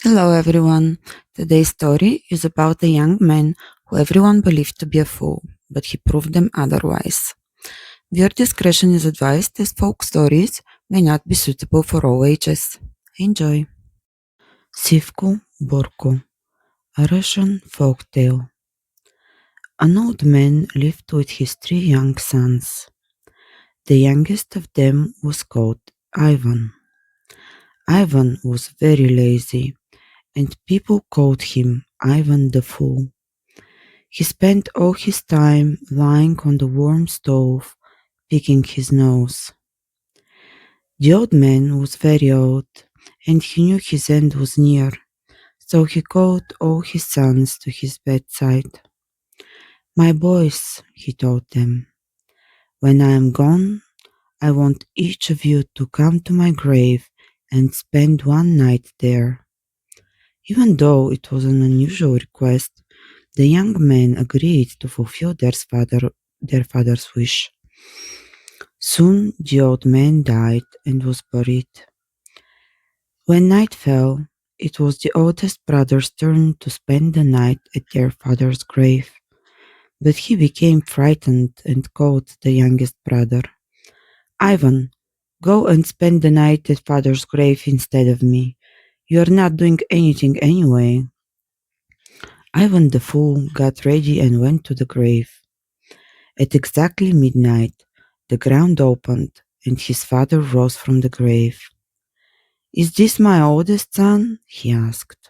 Hello everyone. Today's story is about a young man who everyone believed to be a fool, but he proved them otherwise. Viewer discretion is advised as folk stories may not be suitable for all ages. Enjoy. Sivko-Burko, a Russian folk tale. An old man lived with his 3 young sons. The youngest of them was called Ivan. Ivan was very lazy, and people called him Ivan the Fool. He spent all his time lying on the warm stove, picking his nose. The old man was very old, and he knew his end was near, so he called all his sons to his bedside. "My boys," he told them, "when I am gone, I want each of you to come to my grave and spend one night there." Even though it was an unusual request, the young men agreed to fulfill their father's wish. Soon the old man died and was buried. When night fell, it was the oldest brother's turn to spend the night at their father's grave. But he became frightened and called the youngest brother. "Ivan, go and spend the night at father's grave instead of me. You are not doing anything anyway." Ivan the Fool got ready and went to the grave. At exactly midnight, the ground opened, and his father rose from the grave. "Is this my oldest son?" he asked.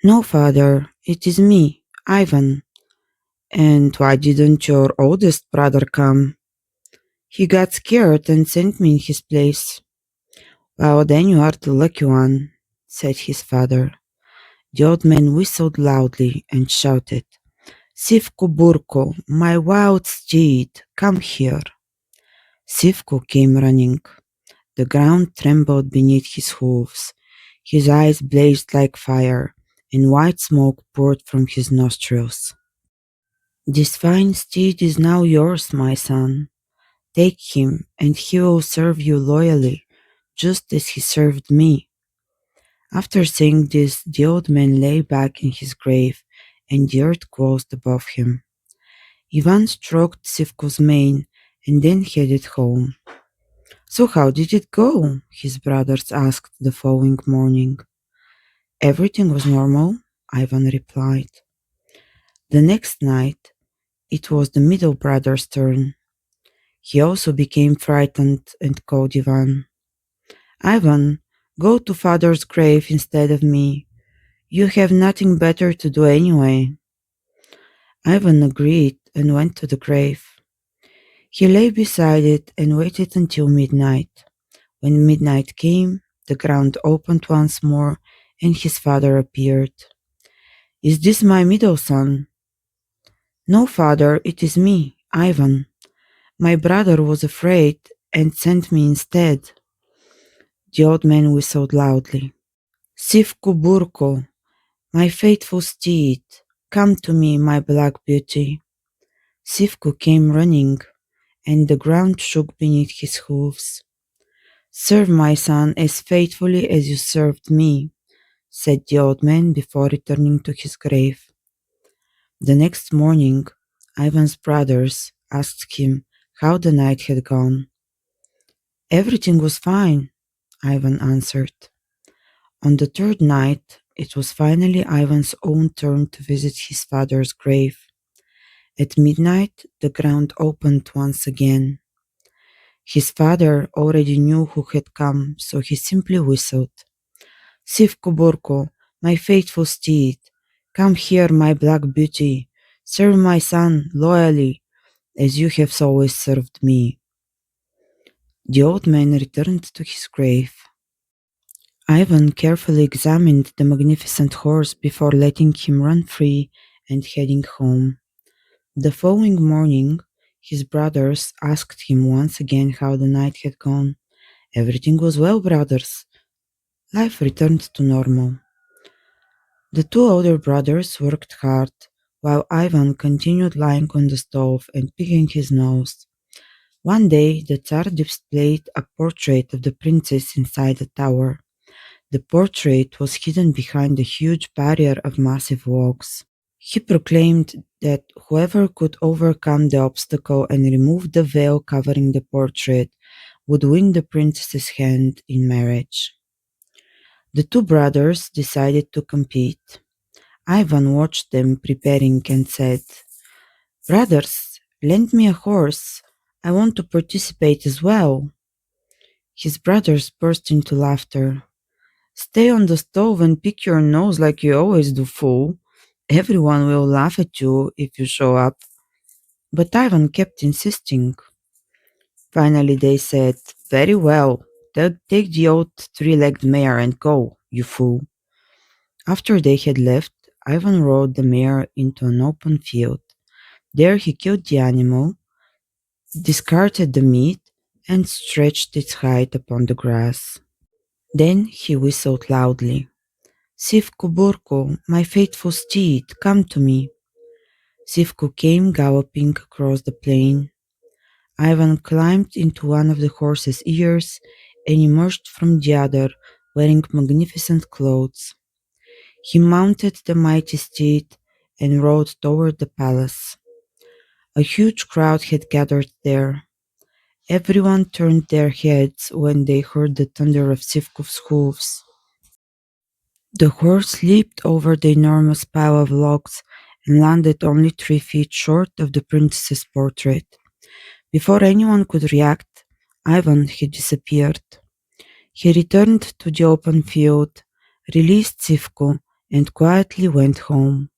"No, father, it is me, Ivan." "And why didn't your oldest brother come?" "He got scared and sent me in his place." "Well, then you are the lucky one," said his father. The old man whistled loudly and shouted, "Sivko-Burko, my wild steed, come here." Sivko came running. The ground trembled beneath his hoofs. His eyes blazed like fire, and white smoke poured from his nostrils. "This fine steed is now yours, my son. Take him, and he will serve you loyally, just as he served me." After saying this, the old man lay back in his grave, and the earth closed above him. Ivan stroked Sivko's mane and then headed home. "So how did it go?" his brothers asked the following morning. "Everything was normal," Ivan replied. The next night, it was the middle brother's turn. He also became frightened and called Ivan. "Ivan, go to father's grave instead of me. You have nothing better to do anyway." Ivan agreed and went to the grave. He lay beside it and waited until midnight. When midnight came, the ground opened once more, and his father appeared. "Is this my middle son?" "No, father, it is me, Ivan. My brother was afraid and sent me instead." The old man whistled loudly. "Sivko-Burko, my faithful steed, come to me, my black beauty." Sivko came running, and the ground shook beneath his hoofs. "Serve my son as faithfully as you served me," said the old man before returning to his grave. The next morning, Ivan's brothers asked him how the night had gone. "Everything was fine," Ivan answered. On the third night, it was finally Ivan's own turn to visit his father's grave. At midnight, the ground opened once again. His father already knew who had come, so he simply whistled. "Sivko-Burko, my faithful steed, come here, my black beauty. Serve my son loyally, as you have always served me." The old man returned to his grave. Ivan carefully examined the magnificent horse before letting him run free and heading home. The following morning, his brothers asked him once again how the night had gone. "Everything was well, brothers." Life returned to normal. The two older brothers worked hard, while Ivan continued lying on the stove and picking his nose. One day, the Tsar displayed a portrait of the princess inside the tower. The portrait was hidden behind a huge barrier of massive logs. He proclaimed that whoever could overcome the obstacle and remove the veil covering the portrait would win the princess's hand in marriage. The two brothers decided to compete. Ivan watched them preparing and said, "Brothers, lend me a horse. I want to participate as well." His brothers burst into laughter. "Stay on the stove and pick your nose like you always do, fool. Everyone will laugh at you if you show up." But Ivan kept insisting. Finally they said, "Very well, take the old three-legged mare and go, you fool." After they had left, Ivan rode the mare into an open field. There he killed the animal, discarded the meat, and stretched its hide upon the grass. Then he whistled loudly. "Sivko-Burko, my faithful steed, come to me." Sivko came galloping across the plain. Ivan climbed into one of the horse's ears and emerged from the other, wearing magnificent clothes. He mounted the mighty steed and rode toward the palace. A huge crowd had gathered there. Everyone turned their heads when they heard the thunder of Sivkov's hooves. The horse leaped over the enormous pile of logs and landed only 3 feet short of the princess's portrait. Before anyone could react, Ivan had disappeared. He returned to the open field, released Sivko, and quietly went home.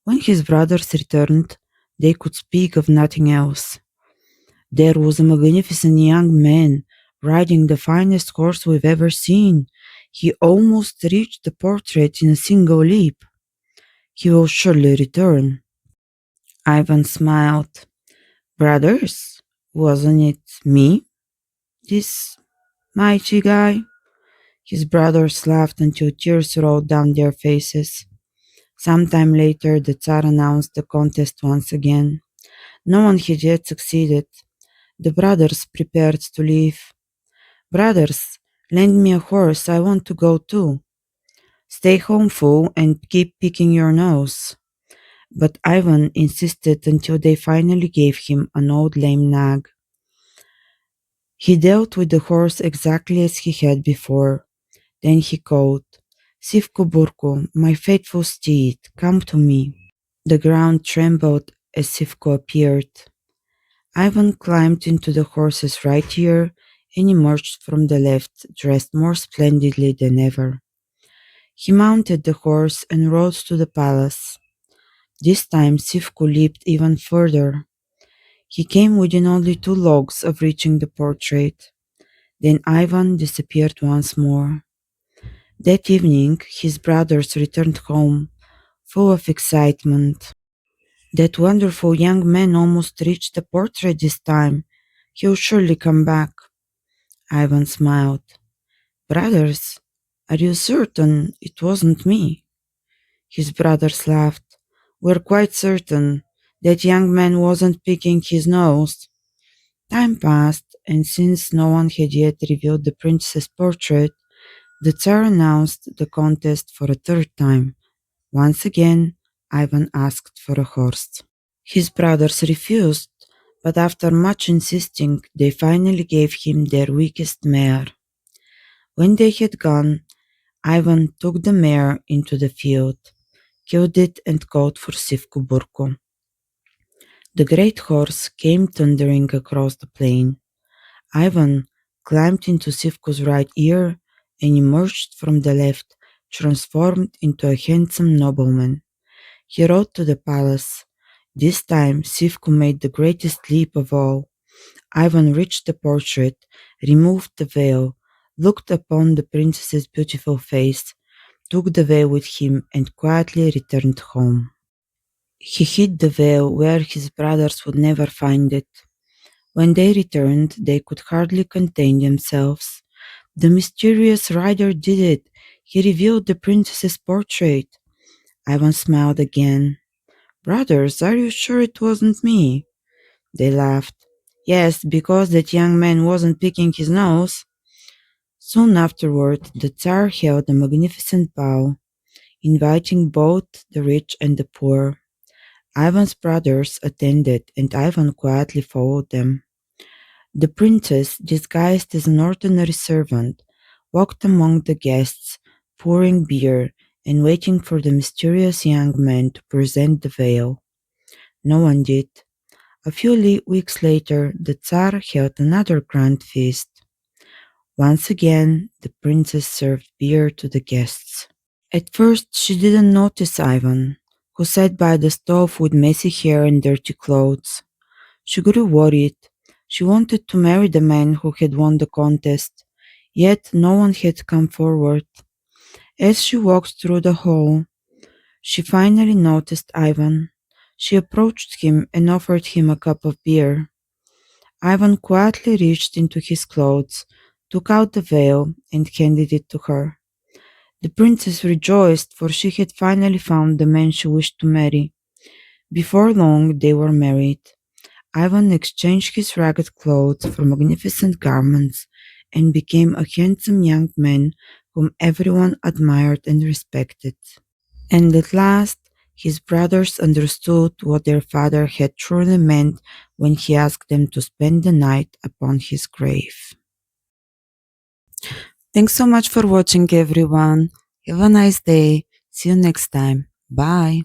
When his brothers returned, they could speak of nothing else. "There was a magnificent young man riding the finest horse we've ever seen. He almost reached the portrait in a single leap. He will surely return." Ivan smiled. "Brothers, wasn't it me, this mighty guy?" His brothers laughed until tears rolled down their faces. Sometime later, the Tsar announced the contest once again. No one had yet succeeded. The brothers prepared to leave. "Brothers, lend me a horse, I want to go too." "Stay home, fool, and keep picking your nose." But Ivan insisted until they finally gave him an old lame nag. He dealt with the horse exactly as he had before. Then he called, "Sivko-Burko, my faithful steed, come to me." The ground trembled as Sivko appeared. Ivan climbed into the horse's right ear and emerged from the left, dressed more splendidly than ever. He mounted the horse and rode to the palace. This time Sivko leaped even further. He came within only 2 logs of reaching the portrait. Then Ivan disappeared once more. That evening his brothers returned home, full of excitement. "That wonderful young man almost reached the portrait this time. He'll surely come back." Ivan smiled. "Brothers, are you certain it wasn't me?" His brothers laughed. "We're quite certain. That young man wasn't picking his nose." Time passed, and since no one had yet revealed the princess's portrait, the Tsar announced the contest for a third time. Once again, Ivan asked for a horse. His brothers refused, but after much insisting, they finally gave him their weakest mare. When they had gone, Ivan took the mare into the field, killed it, and called for Sivko-Burko. The great horse came thundering across the plain. Ivan climbed into Sivko's right ear and emerged from the left, transformed into a handsome nobleman. He rode to the palace. This time Sivko made the greatest leap of all. Ivan reached the portrait, removed the veil, looked upon the princess's beautiful face, took the veil with him, and quietly returned home. He hid the veil where his brothers would never find it. When they returned, they could hardly contain themselves. "The mysterious rider did it. He revealed the princess's portrait." Ivan smiled again. "Brothers, are you sure it wasn't me?" They laughed. "Yes, because that young man wasn't picking his nose." Soon afterward, the Tsar held a magnificent ball, inviting both the rich and the poor. Ivan's brothers attended, and Ivan quietly followed them. The princess, disguised as an ordinary servant, walked among the guests, pouring beer and waiting for the mysterious young man to present the veil. No one did. A few weeks later, the Tsar held another grand feast. Once again, the princess served beer to the guests. At first, she didn't notice Ivan, who sat by the stove with messy hair and dirty clothes. She grew worried. She wanted to marry the man who had won the contest, yet no one had come forward. As she walked through the hall, she finally noticed Ivan. She approached him and offered him a cup of beer. Ivan quietly reached into his clothes, took out the veil, and handed it to her. The princess rejoiced, for she had finally found the man she wished to marry. Before long, they were married. Ivan exchanged his ragged clothes for magnificent garments and became a handsome young man whom everyone admired and respected. And at last, his brothers understood what their father had truly meant when he asked them to spend the night upon his grave. Thanks so much for watching, everyone. Have a nice day. See you next time. Bye.